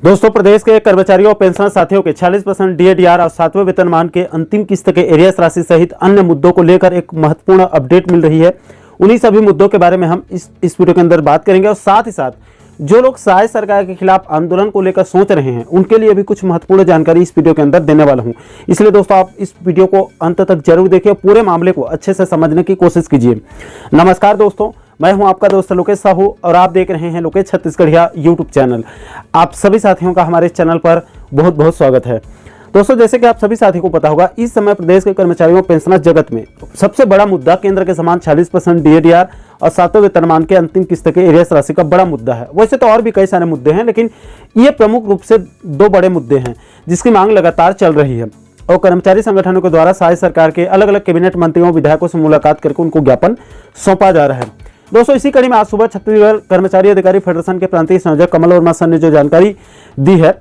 दोस्तों, प्रदेश के कर्मचारियों और पेंशनर साथियों के 46% डीएडीआर और 7वें वेतनमान के अंतिम किस्त के एरियर्स राशि सहित अन्य मुद्दों को लेकर एक महत्वपूर्ण अपडेट मिल रही है। उन्हीं सभी मुद्दों के बारे में हम इस वीडियो के अंदर बात करेंगे और साथ ही साथ जो लोग सहाय सरकार के खिलाफ आंदोलन को लेकर सोच रहे हैं उनके लिए भी कुछ महत्वपूर्ण जानकारी इस वीडियो के अंदर देने वाला हूं। इसलिए दोस्तों, आप इस वीडियो को अंत तक जरूर देखिए, पूरे मामले को अच्छे से समझने की कोशिश कीजिए। नमस्कार दोस्तों, मैं हूं आपका दोस्त लोकेश साहू और आप देख रहे हैं लोकेश छत्तीसगढ़िया यूट्यूब चैनल। आप सभी साथियों का हमारे चैनल पर बहुत बहुत स्वागत है। दोस्तों, जैसे कि आप सभी साथियों को पता होगा, इस समय प्रदेश के कर्मचारियों पेंशनर्स जगत में सबसे बड़ा मुद्दा केंद्र के समान 46% डीएडीआर और 7वें वेतनमान के अंतिम किस्त के एरियर्स राशि का बड़ा मुद्दा है। वैसे तो और भी कई सारे मुद्दे हैं, लेकिन ये प्रमुख रूप से दो बड़े मुद्दे हैं जिसकी मांग लगातार चल रही है और कर्मचारी संगठनों के द्वारा सहाय सरकार के अलग अलग कैबिनेट मंत्रियों विधायकों से मुलाकात करके उनको ज्ञापन सौंपा जा रहा है। दोस्तों, इसी कड़ी में आज सुबह छत्तीसगढ़ कर्मचारी अधिकारी फेडरेशन के प्रांतीय संयोजक कमल वर्मा सर ने जो जानकारी दी है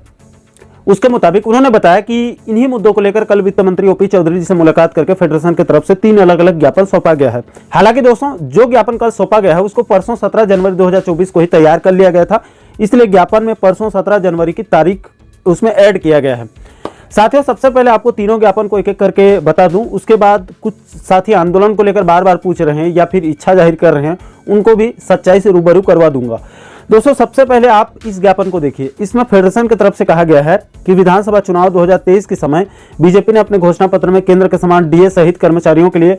उसके मुताबिक उन्होंने बताया कि इन्हीं मुद्दों को लेकर कल वित्त मंत्री ओपी चौधरी जी से मुलाकात करके फेडरेशन की तरफ से 3 अलग अलग ज्ञापन सौंपा गया है। हालांकि दोस्तों, जो ज्ञापन कल सौंपा गया है उसको परसों 17 जनवरी 2024 को ही तैयार कर लिया गया था, इसलिए ज्ञापन में परसों 17 जनवरी की तारीख उसमें ऐड किया गया है। साथियों, सबसे पहले आपको तीनों ज्ञापन को एक एक करके बता दूं, उसके बाद कुछ साथी आंदोलन को लेकर बार बार पूछ रहे हैं या फिर इच्छा जाहिर कर रहे हैं, उनको भी सच्चाई से रूबरू करवा दूंगा। दोस्तों, सबसे पहले आप इस ज्ञापन को देखिए। इसमें फेडरेशन की तरफ से कहा गया है कि विधानसभा चुनाव 2023 के समय बीजेपी ने अपने घोषणा पत्र में केंद्र के समान डीए सहित कर्मचारियों के लिए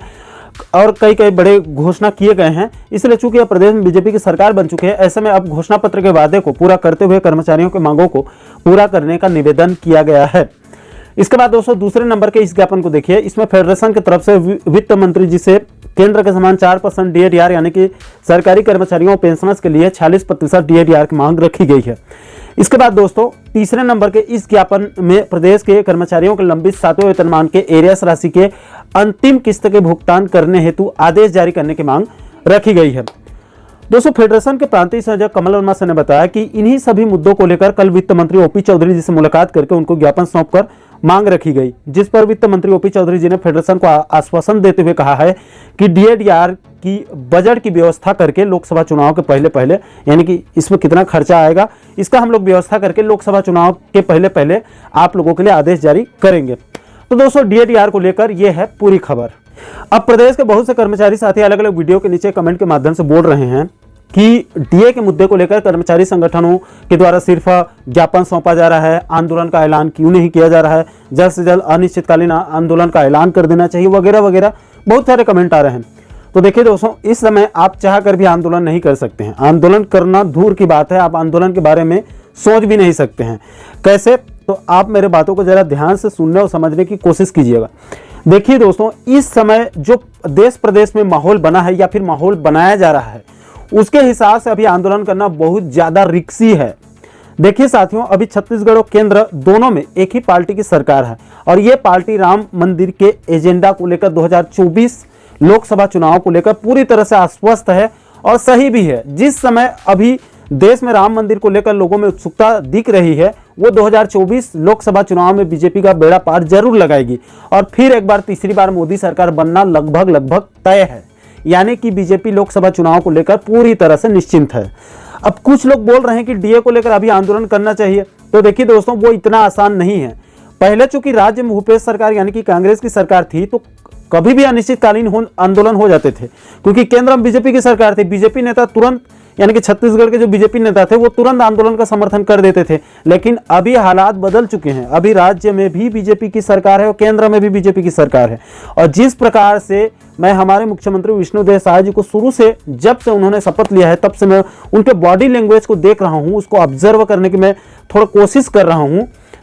और कई बड़े घोषणा किए गए हैं। इसलिए चूंकि अब प्रदेश में बीजेपी की सरकार बन चुकी है, ऐसे में अब घोषणा पत्र के वादे को पूरा करते हुए कर्मचारियों की मांगों को पूरा करने का निवेदन किया गया है। इसके बाद दोस्तों, दूसरे नंबर के इस ज्ञापन को देखिए। इसमें फेडरेशन की तरफ से वित्त मंत्री जी से केंद्र के समान 4% डीएडीआर यानी कि सरकारी कर्मचारियों और पेंशनर्स के लिए 46% डीएडीआर की मांग रखी गई है। इसके बाद दोस्तों, तीसरे नंबर के इस ज्ञापन में प्रदेश के कर्मचारियों के लंबित 7वें वेतनमान के एरियर्स राशि के अंतिम किस्त के भुगतान करने हेतु आदेश जारी करने की मांग रखी गई है। दोस्तों, फेडरेशन के प्रांतीय संयोजक कमल वर्मा सर ने बताया कि इन्हीं सभी मुद्दों को लेकर कल वित्त मंत्री ओपी चौधरी जी से मुलाकात करके उनको ज्ञापन सौंपकर मांग रखी गई, जिस पर वित्त मंत्री ओपी चौधरी जी ने फेडरेशन को आश्वासन देते हुए कहा है कि डीएडीआर की बजट की व्यवस्था करके लोकसभा चुनाव के पहले यानी कि इसमें कितना खर्चा आएगा इसका हम लोग व्यवस्था करके लोकसभा चुनाव के पहले आप लोगों के लिए आदेश जारी करेंगे। तो दोस्तों, डीएडीआर को लेकर यह है पूरी खबर। अब प्रदेश के बहुत से कर्मचारी साथी अलग अलग वीडियो के नीचे कमेंट के माध्यम से बोल रहे हैं कि डीए के मुद्दे को लेकर कर्मचारी संगठनों के द्वारा सिर्फ ज्ञापन सौंपा जा रहा है, आंदोलन का ऐलान क्यों नहीं किया जा रहा है, जल्द से जल्द अनिश्चितकालीन आंदोलन का ऐलान कर देना चाहिए, वगैरह वगैरह बहुत सारे कमेंट आ रहे हैं। तो देखिए दोस्तों, इस समय आप चाह कर भी आंदोलन नहीं कर सकते हैं। आंदोलन करना दूर की बात है, आप आंदोलन के बारे में सोच भी नहीं सकते हैं। कैसे? तो आप मेरे बातों को जरा ध्यान से सुनने और समझने की कोशिश कीजिएगा। देखिए दोस्तों, इस समय जो देश प्रदेश में माहौल बना है या फिर माहौल बनाया जा रहा है उसके हिसाब से अभी आंदोलन करना बहुत ज्यादा रिस्की है। देखिए साथियों, अभी छत्तीसगढ़ और केंद्र दोनों में एक ही पार्टी की सरकार है और ये पार्टी राम मंदिर के एजेंडा को लेकर 2024 लोकसभा चुनाव को लेकर पूरी तरह से आश्वस्त है और सही भी है। जिस समय अभी देश में राम मंदिर को लेकर लोगों में उत्सुकता दिख रही है, वो 2024 लोकसभा चुनाव में बीजेपी का बेड़ा पार जरूर लगाएगी और फिर एक बार तीसरी बार मोदी सरकार बनना लगभग तय है। यानी कि बीजेपी लोकसभा चुनाव को लेकर पूरी तरह से निश्चिंत है। अब कुछ लोग बोल रहे हैं कि डीए को लेकर अभी आंदोलन करना चाहिए, तो देखिए दोस्तों, वो इतना आसान नहीं है। पहले चूंकि राज्य में भूपेश सरकार यानी कि कांग्रेस की सरकार थी तो कभी भी अनिश्चितकालीन आंदोलन हो जाते थे, क्योंकि केंद्र में बीजेपी की सरकार थी। बीजेपी नेता तुरंत यानी कि छत्तीसगढ़ के जो बीजेपी नेता थे वो तुरंत आंदोलन का समर्थन कर देते थे। लेकिन अभी हालात बदल चुके हैं, अभी राज्य में भी बीजेपी की सरकार है और केंद्र में भी बीजेपी की सरकार है। और जिस प्रकार से मैं हमारे मुख्यमंत्री विष्णुदेव साय जी को शुरू से जब से उन्होंने शपथ लिया है तब से मैं उनके बॉडी लैंग्वेज को देख रहा हूं, उसको ऑब्जर्व करने की मैं थोड़ा कोशिश कर रहा हूं,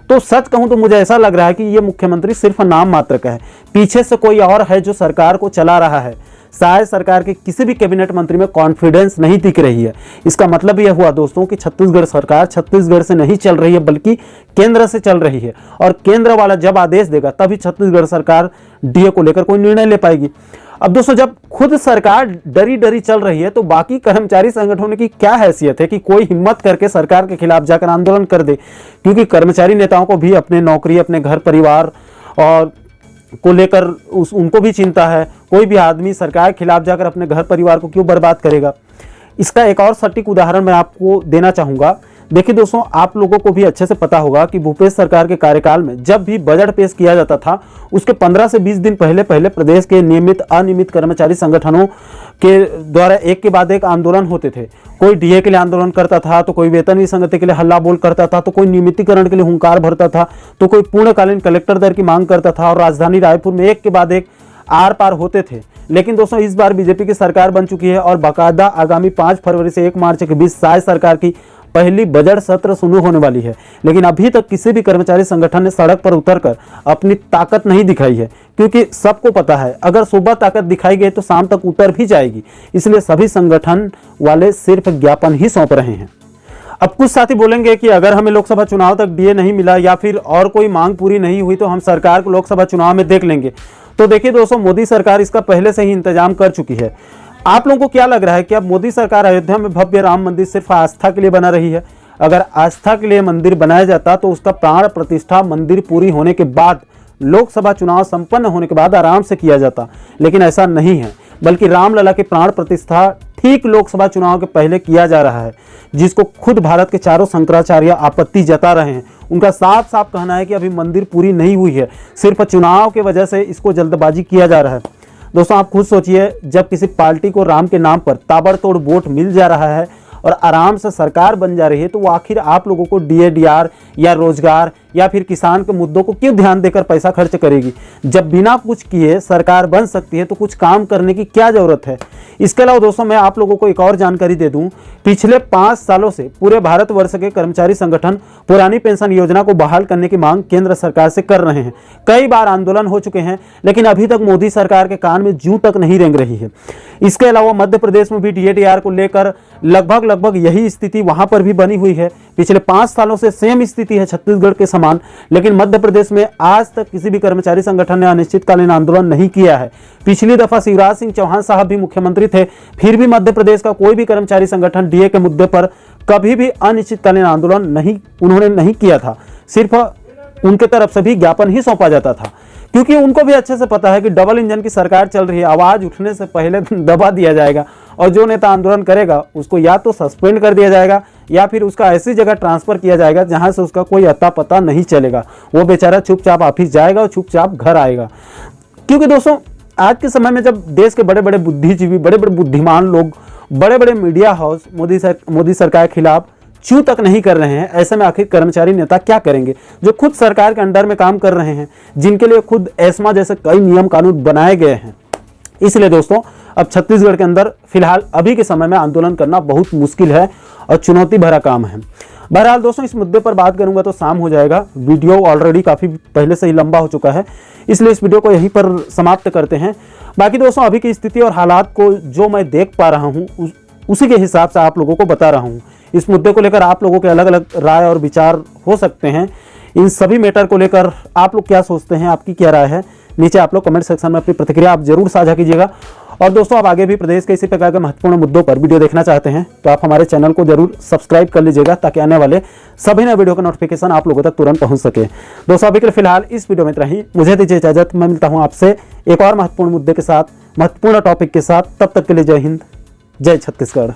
तो सच कहूं तो मुझे ऐसा लग रहा है कि ये मुख्यमंत्री सिर्फ नाम मात्र का है, पीछे से कोई और है जो सरकार को चला रहा है। शायद सरकार के किसी भी कैबिनेट मंत्री में कॉन्फिडेंस नहीं दिख रही है। इसका मतलब यह हुआ दोस्तों कि छत्तीसगढ़ सरकार छत्तीसगढ़ से नहीं चल रही है बल्कि केंद्र से चल रही है और केंद्र वाला जब आदेश देगा तभी छत्तीसगढ़ सरकार डीए को लेकर कोई निर्णय ले पाएगी। अब दोस्तों, जब खुद सरकार डरी चल रही है तो बाकी कर्मचारी संगठनों की क्या हैसियत है कि कोई हिम्मत करके सरकार के खिलाफ जाकर आंदोलन कर दे, क्योंकि कर्मचारी नेताओं को भी अपने नौकरी, अपने घर परिवार और को लेकर उनको भी चिंता है। कोई भी आदमी सरकार के खिलाफ जाकर अपने घर परिवार को क्यों बर्बाद करेगा। इसका एक और सटीक उदाहरण मैं आपको देना चाहूँगा। देखिए दोस्तों, आप लोगों को भी अच्छे से पता होगा कि भूपेश सरकार के कार्यकाल में जब भी बजट पेश किया जाता था उसके 15 से 20 दिन पहले प्रदेश के नियमित अनियमित कर्मचारी संगठनों के द्वारा एक के बाद एक आंदोलन होते थे। कोई डीए के लिए आंदोलन करता था, तो कोई वेतन विसंगति के लिए हल्ला बोल करता था, तो कोई नियमितीकरण के लिए हुंकार भरता था, तो कोई पूर्णकालीन कलेक्टर दर की मांग करता था और राजधानी रायपुर में एक के बाद एक आर पार होते थे। लेकिन दोस्तों, इस बार बीजेपी की सरकार बन चुकी है और बाकायदा आगामी 5 फरवरी से 1 मार्च के बीच शायद सरकार की पहली बजट सत्र शुरू होने वाली है। लेकिन अभी तक किसी भी कर्मचारी संगठन ने सड़क पर उतरकर अपनी ताकत नहीं दिखाई है, क्योंकि सबको पता है अगर सुबह ताकत दिखाई गई तो शाम तक उतर भी जाएगी। इसलिए सभी संगठन वाले सिर्फ ज्ञापन ही सौंप रहे हैं। अब कुछ साथी बोलेंगे कि अगर हमें लोकसभा चुनाव तक डीए नहीं मिला या फिर और कोई मांग पूरी नहीं हुई तो हम सरकार को लोकसभा चुनाव में देख लेंगे। तो देखिए दोस्तों, मोदी सरकार इसका पहले से ही इंतजाम कर चुकी है। आप लोगों को क्या लग रहा है कि अब मोदी सरकार अयोध्या में भव्य राम मंदिर सिर्फ आस्था के लिए बना रही है? अगर आस्था के लिए मंदिर बनाया जाता तो उसका प्राण प्रतिष्ठा मंदिर पूरी होने के बाद, लोकसभा चुनाव संपन्न होने के बाद आराम से किया जाता। लेकिन ऐसा नहीं है, बल्कि रामलला के प्राण प्रतिष्ठा ठीक लोकसभा चुनाव के पहले किया जा रहा है, जिसको खुद भारत के चारों शंकराचार्य आपत्ति जता रहे हैं। उनका साफ साफ कहना है कि अभी मंदिर पूरी नहीं हुई है, सिर्फ चुनाव के वजह से इसको जल्दबाजी किया जा रहा है। दोस्तों, आप खुद सोचिए, जब किसी पार्टी को राम के नाम पर ताबड़तोड़ वोट मिल जा रहा है और आराम से सरकार बन जा रही है, तो वो आखिर आप लोगों को डीए डीआर या रोजगार या फिर किसान के मुद्दों को क्यों ध्यान देकर पैसा खर्च करेगी? जब बिना कुछ किए सरकार बन सकती है तो कुछ काम करने की क्या जरूरत है? इसके अलावा दोस्तों, मैं आप लोगों को एक और जानकारी दे दूं। पिछले 5 सालों से पूरे भारतवर्ष के कर्मचारी संगठन पुरानी पेंशन योजना को बहाल करने की मांग केंद्र सरकार से कर रहे हैं। कई बार आंदोलन हो चुके हैं, लेकिन अभी तक मोदी सरकार के कान में जूं तक नहीं रेंग रही है। इसके अलावा मध्य प्रदेश में भी डीए डीआर को लेकर लगभग यही स्थिति वहां पर भी बनी हुई है। पिछले 5 सालों से सेम स्थिति है छत्तीसगढ़ के समान, लेकिन मध्य प्रदेश में आज तक किसी भी कर्मचारी संगठन ने अनिश्चितकालीन आंदोलन नहीं किया है। पिछली दफा शिवराज सिंह चौहान साहब भी मुख्यमंत्री थे, फिर भी मध्य प्रदेश का कोई भी कर्मचारी संगठन डीए के मुद्दे पर कभी भी अनिश्चितकालीन आंदोलन उन्होंने नहीं किया था। सिर्फ उनके तरफ से भी ज्ञापन ही सौंपा जाता था, क्योंकि उनको भी अच्छे से पता है कि डबल इंजन की सरकार चल रही है, आवाज उठने से पहले दबा दिया जाएगा और जो नेता आंदोलन करेगा उसको या तो सस्पेंड कर दिया जाएगा या फिर उसका ऐसी जगह ट्रांसफर किया जाएगा जहां से उसका कोई अता पता नहीं चलेगा। वो बेचारा चुपचाप ऑफिस जाएगा और चुपचाप घर आएगा। क्योंकि दोस्तों, आज के समय में जब देश के बड़े बड़े बुद्धिजीवी, बड़े बड़े बुद्धिमान लोग, बड़े बड़े मीडिया हाउस मोदी सरकार के खिलाफ चू तक नहीं कर रहे हैं, ऐसे में आखिर कर्मचारी नेता क्या करेंगे जो खुद सरकार के अंडर में काम कर रहे हैं, जिनके लिए खुद एस्मा जैसे कई नियम कानून बनाए गए हैं। इसलिए दोस्तों, अब छत्तीसगढ़ के अंदर फिलहाल अभी के समय में आंदोलन करना बहुत मुश्किल है और चुनौती भरा काम है। बहरहाल दोस्तों, इस मुद्दे पर बात करूंगा तो शाम हो जाएगा। वीडियो ऑलरेडी काफ़ी पहले से ही लंबा हो चुका है, इसलिए इस वीडियो को यहीं पर समाप्त करते हैं। बाकी दोस्तों, अभी की स्थिति और हालात को जो मैं देख पा रहा हूँ उसी के हिसाब से आप लोगों को बता रहा हूँ। इस मुद्दे को लेकर आप लोगों के अलग अलग राय और विचार हो सकते हैं। इन सभी मैटर को लेकर आप लोग क्या सोचते हैं, आपकी क्या राय है, नीचे आप लोग कमेंट सेक्शन में अपनी प्रतिक्रिया आप जरूर साझा कीजिएगा। और दोस्तों, आप आगे भी प्रदेश के इसी प्रकार के महत्वपूर्ण मुद्दों पर वीडियो देखना चाहते हैं तो आप हमारे चैनल को जरूर सब्सक्राइब कर लीजिएगा, ताकि आने वाले सभी नए वीडियो का नोटिफिकेशन आप लोगों तक तुरंत पहुंच सके। दोस्तों, अभी के लिए फिलहाल इस वीडियो में इतना ही। मुझे दीजिए इजाजत, मैं मिलता हूं आपसे एक और महत्वपूर्ण मुद्दे के साथ, महत्वपूर्ण टॉपिक के साथ। तब तक के लिए जय हिंद, जय छत्तीसगढ़।